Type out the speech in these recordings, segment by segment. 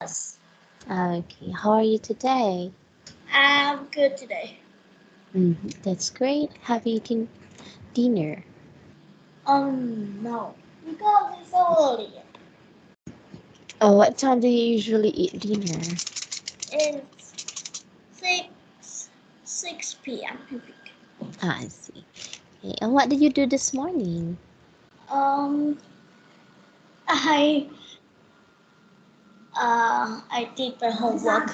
Yes, Okay, how are you today? I'm good today. That's great. Have you eaten dinner? No, because it's so early. Oh, what time do you usually eat dinner? It's six p.m. I think. I see. Okay, and what did you do this morning? Um, I I did my homework.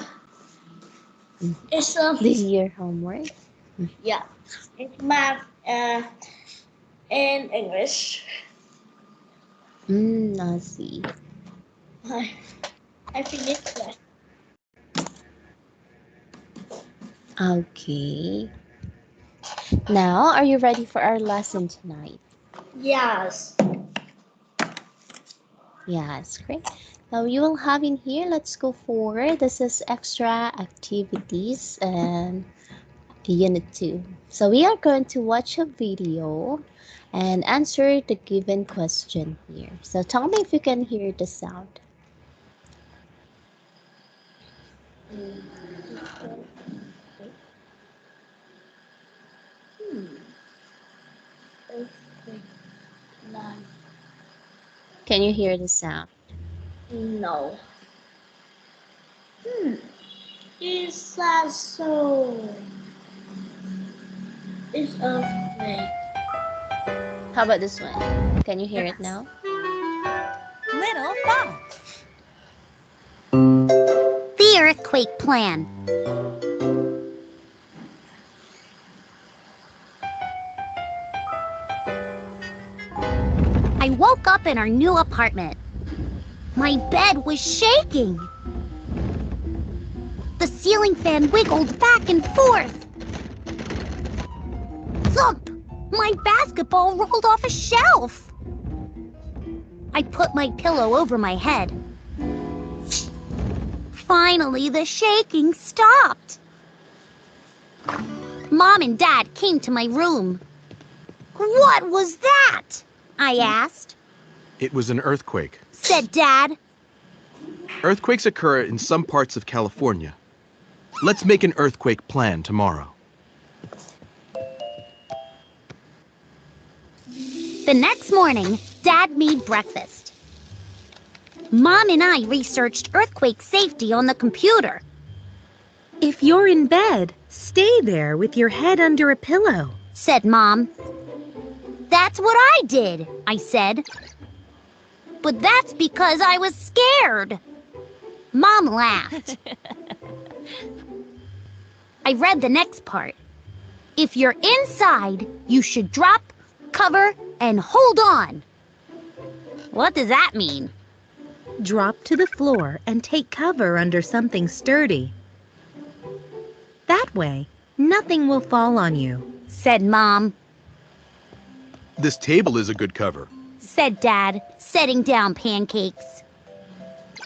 Mm, It's Did your homework? yeah, it's math and English. I see. I I finished that. Okay. Now, are you ready for our lesson tonight? Yes. Yes, great. Now you will have in here, let's go forward. This is extra activities and unit 2. So we are going to watch a video and answer the given question here. So tell me if you can hear the sound. Earthquake nine. Can you hear the sound? No. Hmm. Is that so? It's earthquake. How about this one? Can you hear it now? Little Fox. The earthquake plan. I woke up in our new apartment. My bed was shaking. The ceiling fan wiggled back and forth. Thump! My basketball rolled off a shelf. I put my pillow over my head. Finally, the shaking stopped. Mom and Dad came to my room. What was that? I asked. It was an earthquake. Said Dad. Earthquakes occur in some parts of California. Let's make an earthquake plan tomorrow. The next morning, Dad made breakfast. Mom and I researched earthquake safety on the computer. If you're in bed, stay there with your head under a pillow, Said Mom. That's what I did, I said. But that's because I was scared. Mom laughed. I read the next part. If you're inside, you should drop, cover, and hold on. What does that mean? Drop to the floor and take cover under something sturdy. That way, nothing will fall on you. Said Mom. This table is a good cover. Said Dad, setting down pancakes.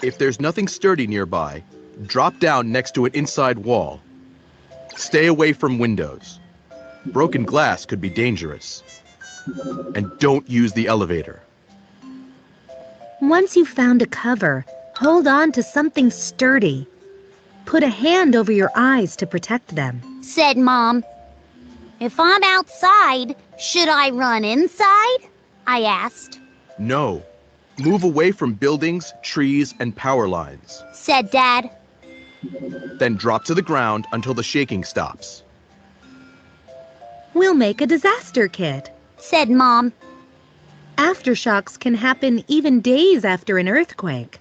If there's nothing sturdy nearby, drop down next to an inside wall. Stay away from windows. Broken glass could be dangerous. And don't use the elevator. Once you've found a cover, hold on to something sturdy. Put a hand over your eyes to protect them. Said Mom. If I'm outside, should I run inside? I asked. No. Move away from buildings, trees, and power lines. Said Dad. Then drop to the ground until the shaking stops. We'll make a disaster kit. Said Mom. Aftershocks can happen even days after an earthquake.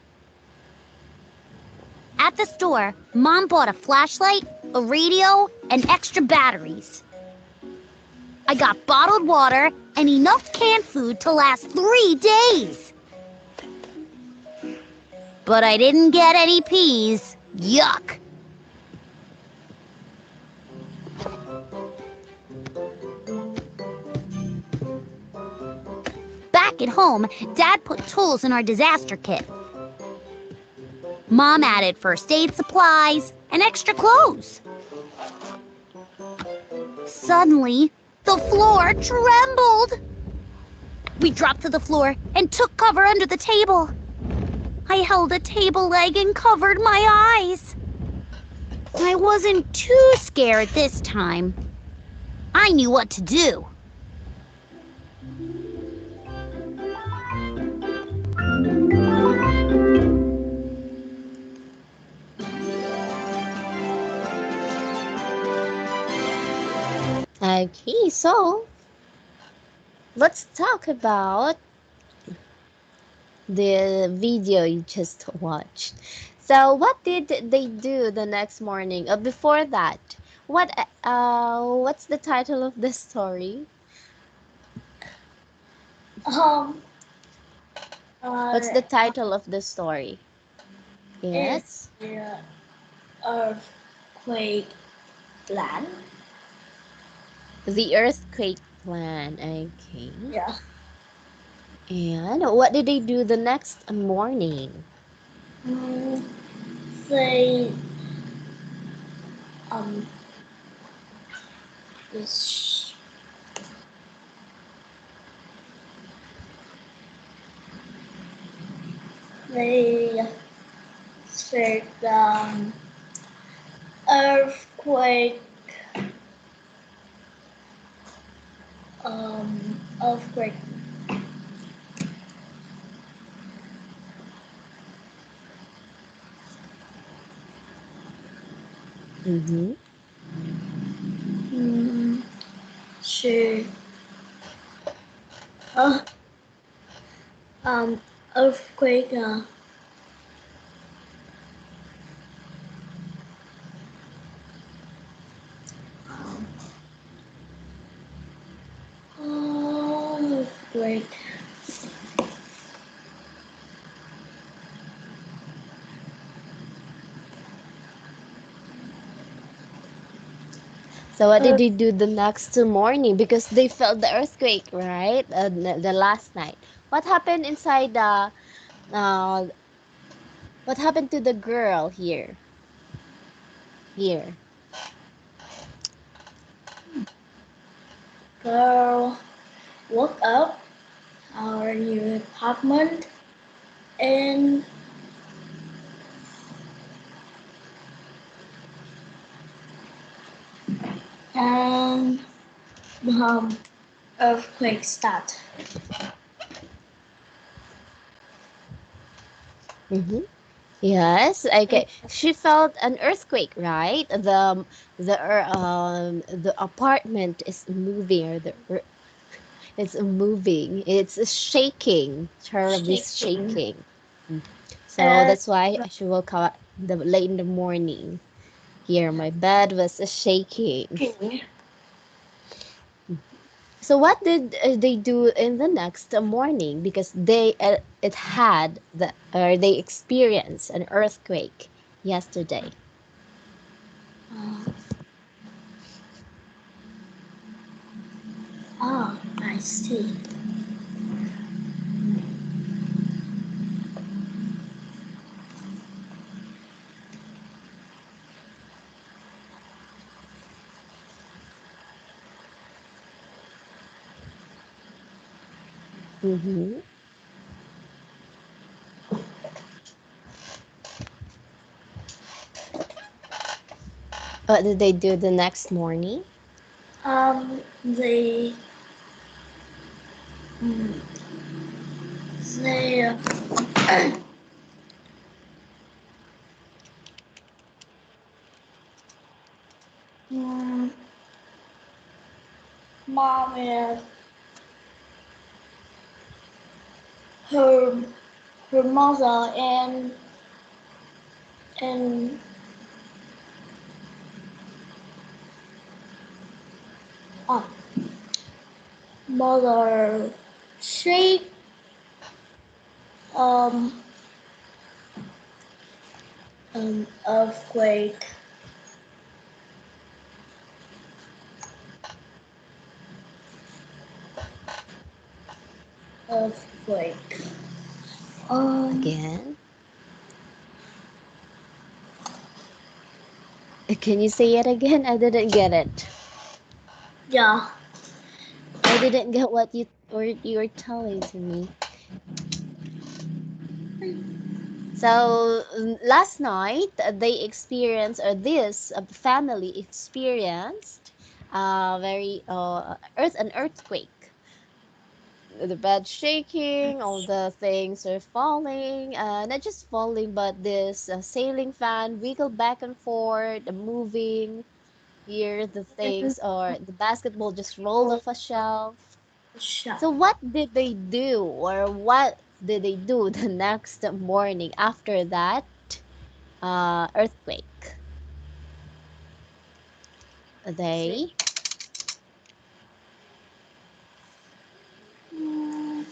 At the store, Mom bought a flashlight, a radio, and extra batteries. I got bottled water and enough canned food to last 3 days. But I didn't get any peas. Yuck. Back at home, Dad put tools in our disaster kit. Mom added first aid supplies and extra clothes. Suddenly, the floor trembled. We dropped to the floor and took cover under the table. I held a table leg and covered my eyes. I wasn't too scared this time. I knew what to do. Okay, so let's talk about the video you just watched. So, what did they do the next morning? Before that, what's the title of the story? Um, What's uh, the title of the story? it's Yes, the earthquake land. the earthquake plan. Okay, Yeah. and what did they do the next morning? Mm, they um this they said earthquake earthquake Mm-hmm. mm, she uh, um earthquake um, earthquake So what did earth, they do the next morning? Because they felt the earthquake, right? The last night. What happened inside the uh what happened to the girl here? Here. girl woke up our new apartment and and um earthquake start. Mm-hmm. Yes, okay. She felt an earthquake, right? The apartment is moving, or it's moving. It's shaking, terribly Shaking. shaking. Mm. So And that's why she woke up late in the morning. Here, my bed was shaking. shaking. So what did they do in the next morning? Because it had they experienced an earthquake yesterday. Uh, oh, I see. Mm-hmm. What did they do the next morning? They mm, they mm, mom and her her mother and uh, mother shake um earthquake earthquake um Again? Can you say it again? I didn't get it. yeah I didn't get what you were telling to me. So last night they experienced, or this family experienced, very an earthquake. The bed shaking, all the things are falling, not just falling, but this sailing fan wiggle back and forth, moving. Here, the And things, or the basketball just rolled off a shelf. shut. So what did they do, or what did they do the next morning after that earthquake? They Mm,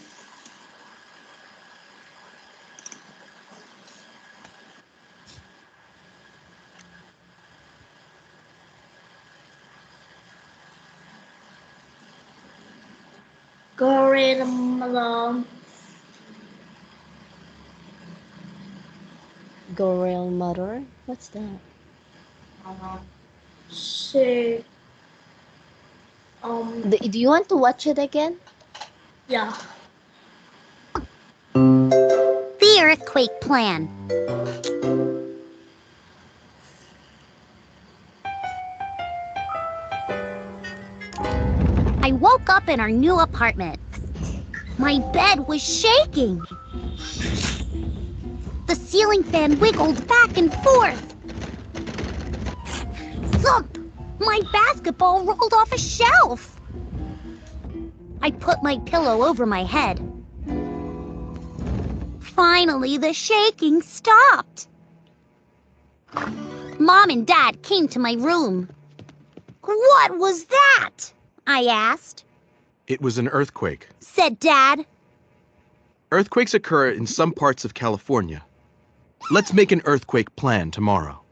gorilla gorilla mother. What's that? say Do you want to watch it again? yeah. The earthquake plan. I woke up in our new apartment. My bed was shaking. The ceiling fan wiggled back and forth. Thump! My basketball rolled off a shelf. I put my pillow over my head. Finally, the shaking stopped. Mom and Dad came to my room. What was that? I asked. It was an earthquake. Said Dad. Earthquakes occur in some parts of California. Let's make an earthquake plan tomorrow.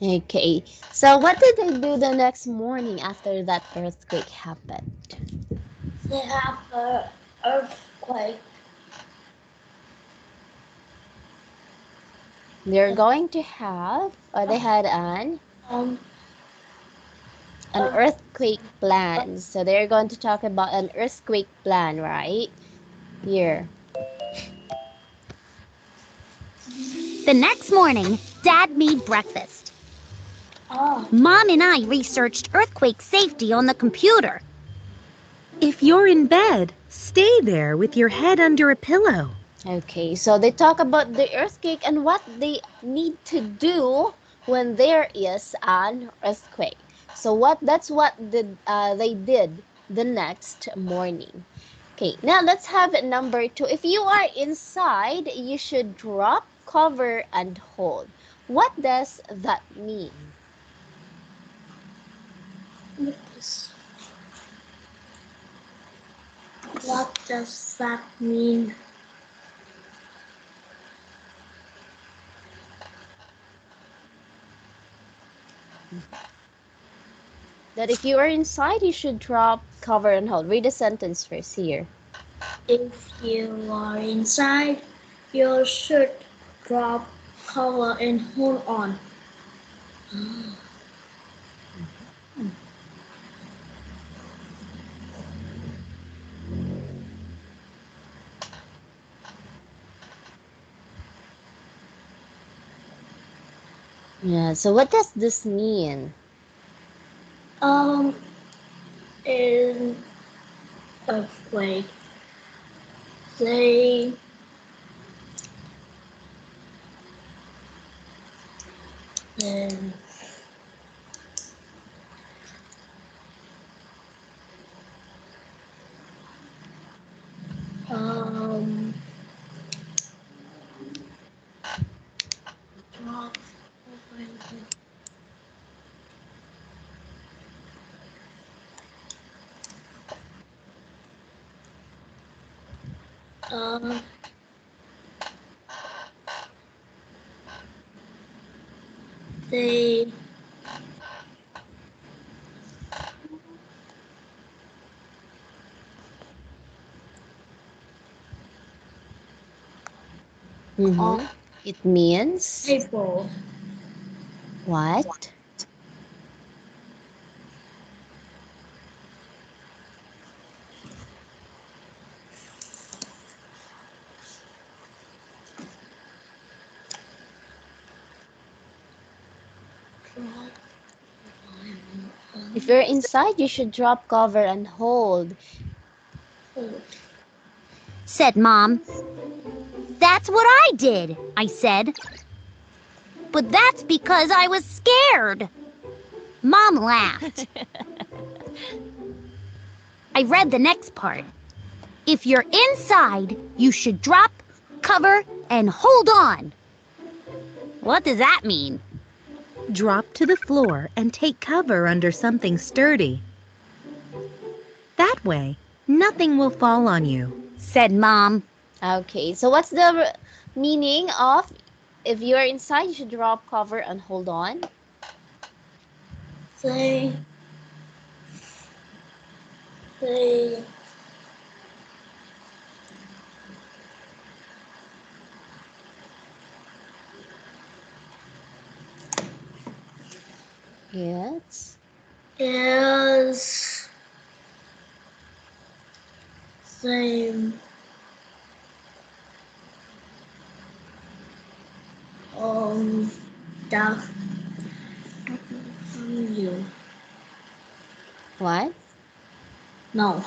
Okay. So what did they do the next morning after that earthquake happened? They have a earthquake. They're going to have, or they had Um, an earthquake plan. So they're going to talk about an earthquake plan, right? Here. The next morning, Dad made breakfast. oh, Mom and I researched earthquake safety on the computer. If you're in bed, stay there with your head under a pillow. Okay, so they talk about the earthquake and what they need to do when there is an earthquake. So that's what they did the next morning. Okay, now let's have number 2. If you are inside, you should drop, cover, and hold. What does that mean? what does that mean? That if you are inside, you should drop, cover, and hold. Read the sentence first here. If you are inside, you should drop, cover, and hold on. Yeah, so what does this mean? Um, in earthquake, they then um drop, uh, they Mm-hmm. It means table. what? If you're inside, you should drop cover and hold. Said Mom. That's what I did, I said. But that's because I was scared. Mom laughed. I read the next part. If you're inside, you should drop, cover, and hold on. What does that mean? Drop to the floor and take cover under something sturdy. That way, nothing will fall on you. Said Mom. Okay, so what's the meaning of if you are inside, you should drop cover and hold on? They Yes. is same that you What? no.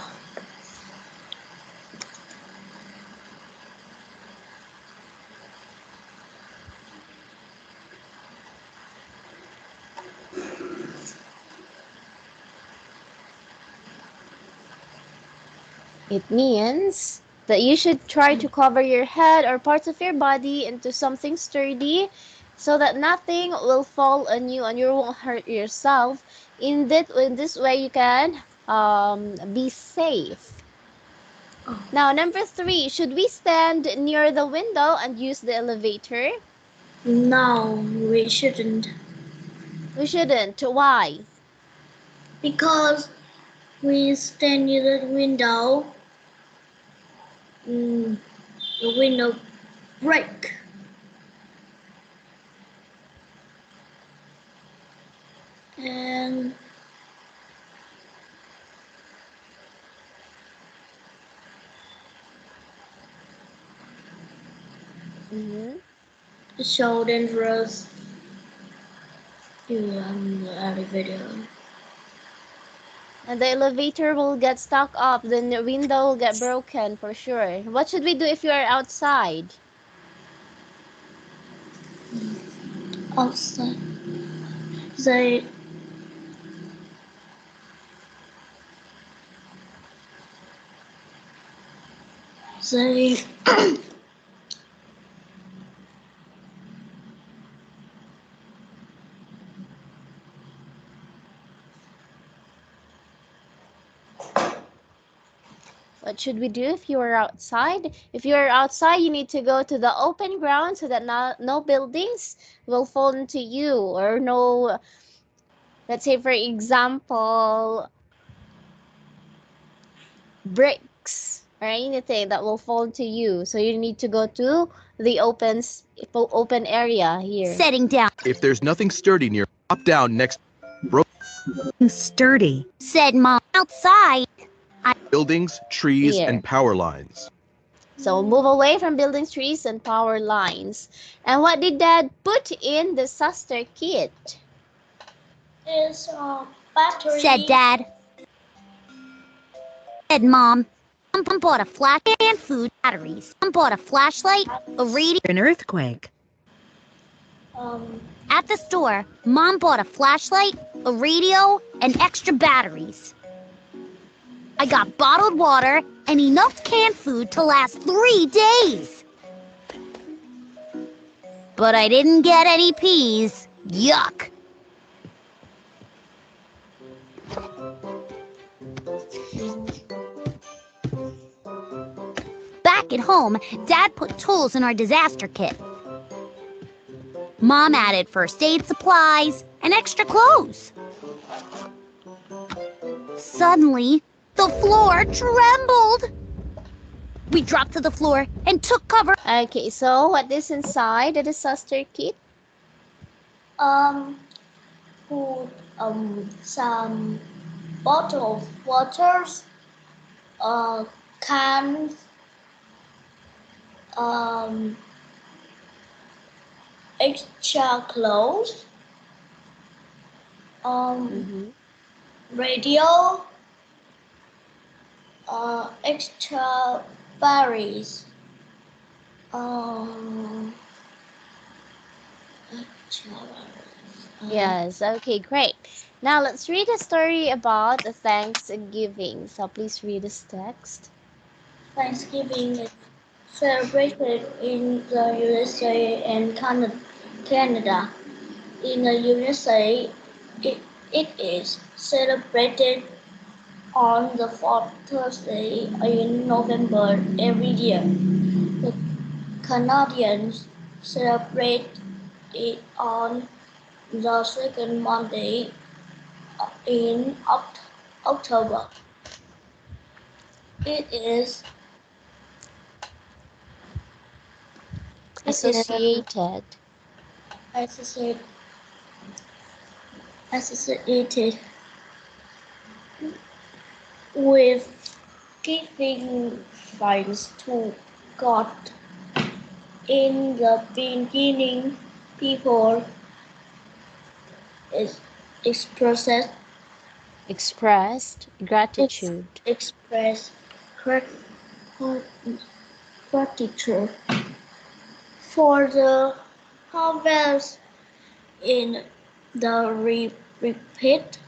It means that you should try to cover your head or parts of your body into something sturdy so that nothing will fall on you and you won't hurt yourself. In this way, you can be safe. Now, number 3, should we stand near the window and use the elevator? No, we shouldn't We shouldn't. Why? because we stand near the window. The window break. And Mm-hmm. it's so dangerous. You the elevator. And the elevator will get stuck up, then the window will get broken for sure. What should we do if you are outside? Outside. They they What should we do if you are outside? If you are outside, you need to go to the open ground so that no buildings will fall into you, or no, let's say for example, bricks or anything that will fall into you. So you need to go to the open area here. Setting down. If there's nothing sturdy near, drop down next to Sturdy. Said Mom. Outside. buildings, trees, Here. and power lines. So move away from buildings, trees, and power lines. And what did Dad put in the disaster kit? is a battery. Said Dad. Said Mom. Mom bought a flash and food batteries. Mom bought a flashlight, a radio. An earthquake. At the store, Mom bought a flashlight, a radio, and extra batteries. I got bottled water and enough canned food to last 3 days. But I didn't get any peas. Yuck. Back at home, Dad put tools in our disaster kit. Mom added first aid supplies and extra clothes. Suddenly, the floor trembled. We dropped to the floor and took cover. Okay, so what is inside the disaster kit? Put some bottle of waters, cans, extra clothes, Mm-hmm. Radio, extra berries. Um, extra berries. Yes, okay, great. Now let's read a story about Thanksgiving. So please read this text. Thanksgiving is celebrated in the USA and Canada. In the USA, it, it is celebrated on the fourth Thursday in November every year. The Canadians celebrate it on the second Monday in October. It is it is Associated. associated associated with giving thanks to God. In the beginning, people is expressed Expressed ex, gratitude. express grat- gratitude for the harvest in the repeat.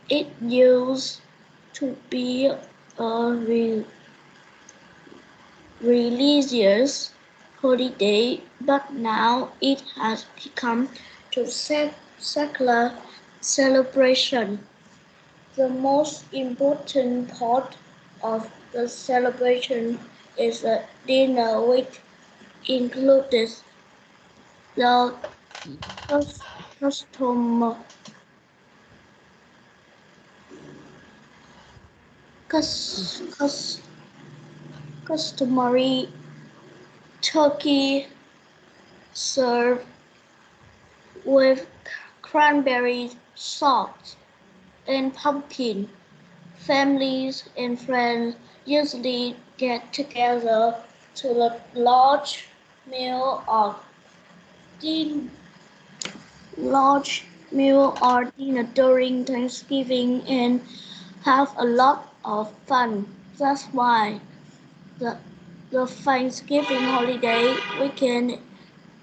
It used to be a religious holiday, but now it has become a secular celebration. The most important part of the celebration is a dinner which includes the custom, cus, customary turkey served with cranberry sauce and pumpkin. Families and friends usually get together to a large meal or din- large meal or dinner during Thanksgiving and have a lot of fun. That's why the the Thanksgiving holiday weekend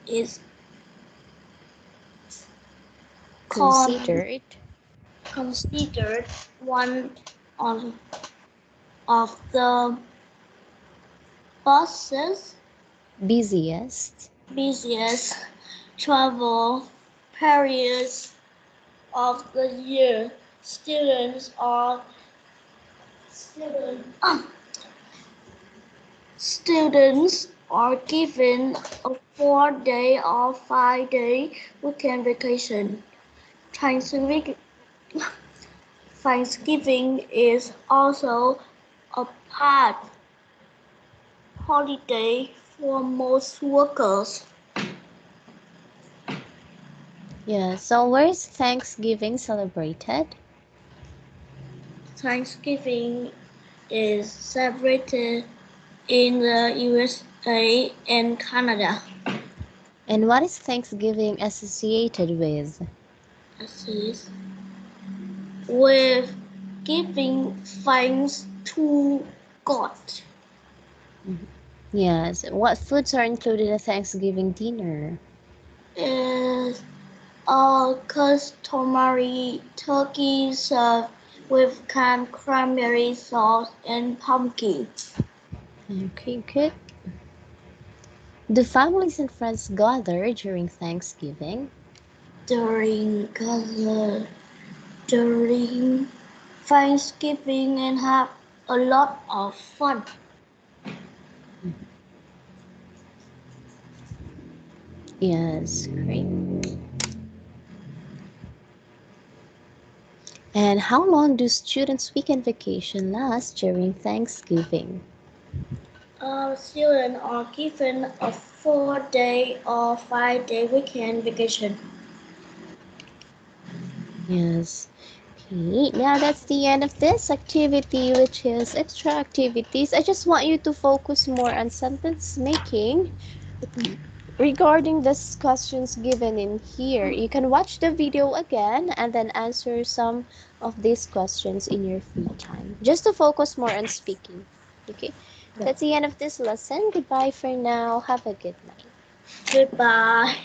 is con- Considered considered one of, of the busiest busiest. busiest travel periods of the year. Student, students are given a 4 day or 5 day weekend vacation. Thanksgiving, Thanksgiving is also a part holiday for most workers. Yeah, so where's Thanksgiving celebrated? Thanksgiving is celebrated in the USA and Canada. And what is Thanksgiving associated with? Assist with giving thanks to God. Yes, what foods are included in Thanksgiving dinner? Is a customary turkey served with canned cranberry sauce and pumpkin. Okay, good. Do families and friends gather during Thanksgiving? During during Thanksgiving and have a lot of fun. Yes, great. And how long do students' weekend vacation last during Thanksgiving? Students are given a 4 day or 5 day weekend vacation. Yes. Okay, now that's the end of this activity, which is extra activities. I just want you to focus more on sentence making regarding these questions given in here, you can watch the video again and then answer some of these questions in your free time, just to focus more on speaking. Okay, Yeah. that's the end of this lesson. Goodbye for now. Have a good night. Goodbye.